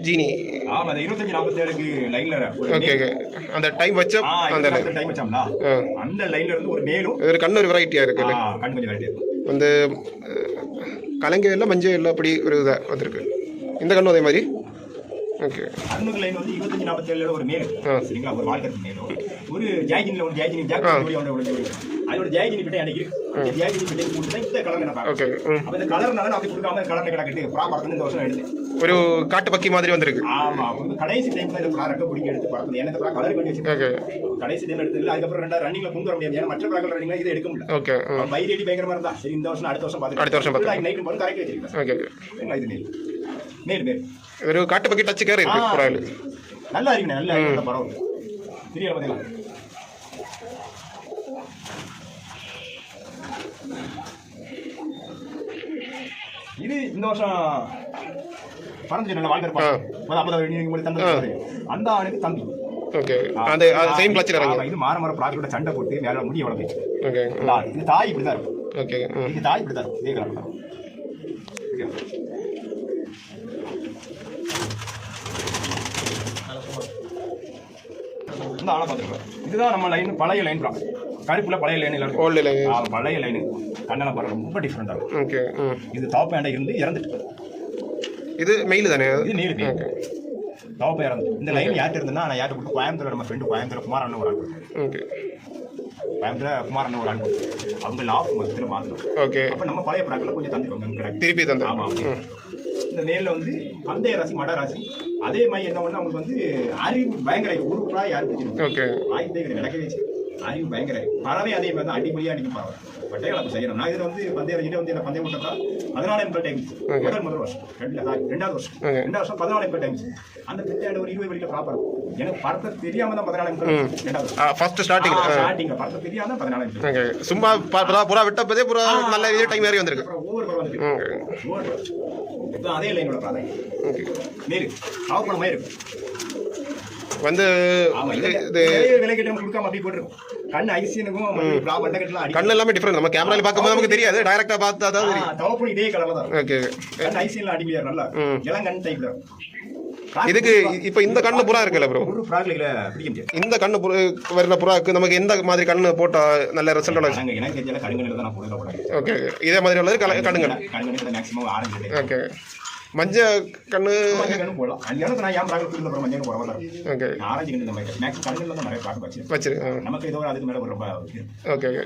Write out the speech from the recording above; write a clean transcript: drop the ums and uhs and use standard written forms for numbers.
ஜீனி. ஆமா அந்த 25-47க்கு லைன்ல ஓகே ஓகே. அந்த டைம் வச்ச அந்த டைம் வச்சாம்ல அந்த லைன்ல இருந்து ஒரு மேலும் ஒரு கண்ணு ஒரு வெரைட்டியா இருக்கு. கண்ணு கொஞ்சம் வெரைட்டி இருக்கு. அந்த கலங்க எல்லாம் மஞ்சள் எல்லாம் அப்படி ஒரு இதா வந்திருக்கு. இந்த கண்ணும் அதே மாதிரி. ஓகே. கண்ணுக்கு லைன் வந்து 25-47ல ஒரு மேல் சரிங்களா ஒரு வால்கர் மேலும் ஒரு ஜாகின்ல ஒரு ஜாகின் ஜாக்கெட் அதோட ஜாகின் கிட்ட எனக்கு அந்த ஜாகின் கிட்ட போட்டு இந்த கலர் நான் ஓகே. அப்ப இந்த கலர்னால அப்படி கொடுக்காம கலர்ல கிடக்கிட்டு ப்ராப்பரா இந்த வருஷம் எடுத்து ஒரு காட்டு பக்கி மாதிரி வந்திருக்கு. ஆமா கடைசி டைம்ல இந்த ப்ராடக்ட் பிடிக்க எடுத்து பார்த்தது எனக்கு கலர் பண்ணி வச்சிருக்கேன். ஓகே. கடைசி டைம்ல எடுத்தது அதுக்கப்புறம் ரெண்டா ரன்னிங்ல கொண்டு வர முடியாது. ஏன்னா மற்ற ப்ராடக்ட் ரன்னிங்ல இதை எடுக்க முடியல. ஓகே. பைரேடி பயங்கரமா இருந்தா சரி இந்த வருஷம் அடுத்த வருஷம் பாத்து அடுத்த வருஷம் பாத்து நைட் பண்ணி கரெக்ட் வச்சிருக்கேன். ஓகே. இது மேல் மேல் ஒரு காட்டு பக்கி டச் கேர் இருக்கு புறால. நல்லா இருக்கு நல்லா இருக்கு பரவாயில்லை. தெரியல பாத்தீங்களா இது இந்த வருஷம் பறந்து நல்ல வாழ்க்கை இருப்பாங்க அந்த ஆணுக்கு தம்பி. ஓகே. அந்த சேம் கிளட்ச் இறங்க இது மாற ப்ராஜெக்டோட சண்டை போட்டு மேல முடி வளர்ந்து. ஓகே. இது தாய் இப்படி தான் இருக்கும். ஓகே. இது தாய் இப்படி தான் இருக்கும். இதே கலர் தான். இந்த ஆளை பார்த்துருக்கோம். இதுதான் நம்ம லைன் பழைய லைன் ப்ரா கருப்புல பழைய லைன் இல்லை ஓல்டு லைன் பழைய லைனு கண்ணெல்லாம் பாருங்க ரொம்ப டிஃப்ரெண்டாக இருக்கும். ஓகே. இது தாப்பேண்டா இருந்து இறந்துட்டு இது மெயில் தானே இது நீடு தாப்பா இறந்து இந்த லைன் யார்ட்டு இருந்ததுன்னா நான் யார்ட்டு கொடுத்து கோயம்புத்தூர் நம்ம ஃப்ரெண்டு கோயம்புத்தூர் குமாரன் ஒரு ஆள். ஓகே. கோயம்புத்தூர் குமாரன் ஒரு ஆள் அவங்க லாப் மொத்தத்தில் மாற்றணும். ஓகே. அப்போ நம்ம பழைய ப்ராடக்ட்ல கொஞ்சம் தந்துருவாங்க திருப்பி தந்து. ஆமாம். இந்த மேலில் வந்து பந்தய ராசி மட ராசி அதே மாதிரி என்ன பண்ணா அவங்களுக்கு வந்து அறிவு பயங்கர ஒரு ப்ரா யாரும் பிடிச்சிருக்கு. ஓகே. ஆயுதே நடக்கவே அறிவு பயங்கர பறவை அதே மாதிரி தான் அடிப்படையாக அடிக்கும் பறவை பட்டைகள் அப்போ செய்யணும். நான் இதில் வந்து பந்தயம் வந்து என்ன பந்தயம் விட்டா 14 டைம் முதல் வருஷம் ரெண்டாவது வருஷம் 14 டைம் அந்த பிள்ளையாட ஒரு 20 வரைக்கும் ப்ராப்பர் எனக்கு படத்தை தெரியாம தான் 14 ஃபர்ஸ்ட் ஸ்டார்டிங் படத்தை தெரியாம 14 சும்மா புறா விட்டப்பதே புறா நல்ல டைம் வேற வந்திருக்கு. ஒவ்வொரு படம் வந்து அதே லைனோட ப்ராடக்ட் மேல் ஆஃப் பண்ண மாதிரி இருக்கும் வந்து விலை கிட்ட கொடுக்காம அப்படி போட்டுருக்கும். கண் ஐசியனுக்கும் கண்ணு எல்லாமே டிஃபரெண்ட். நம்ம கேமரால பார்க்கும்போது நமக்கு தெரியாது, டைரக்டா பார்த்தா தான் தெரியும். தவப்பு இதே கலர்ல தான். ஓகே. கண் ஐசியன்ல அடிக்கலையா நல்லா இளம் கண் டைப்ல. இதுக்கு இப்போ இந்த கண்ணு புறா இருக்குல்ல ப்ரோ ஒரு ப்ராக்ல பிடிக்க முடியாது. இந்த கண்ணு வர்ற புறாக்கு நமக்கு எந்த மாதிரி கண்ணு போட்டா நல்ல ரிசல்ட் வரும்? எனக்கு தெரிஞ்ச கடுங்கல்ல தான் நான் போடுறேன். ஓகே. இதே மாதிரி உள்ளது கடுங்கல். கடுங்கல் மேக்ஸிமம் ஆரஞ்சு. ஓகே. மஞ்சள் கண்ணு போடலாம். அந்த நான் ஏன் ப்ராக்ல போடுற மஞ்சள் போறவா. ஓகே. ஆரஞ்சு கண்ணு நம்ம மேக்ஸ் கடுங்கல்ல தான் நிறைய ப்ராக்ட் வச்சிரு. நமக்கு ஏதோ அதுக்கு மேல ரொம்ப. Okay okay.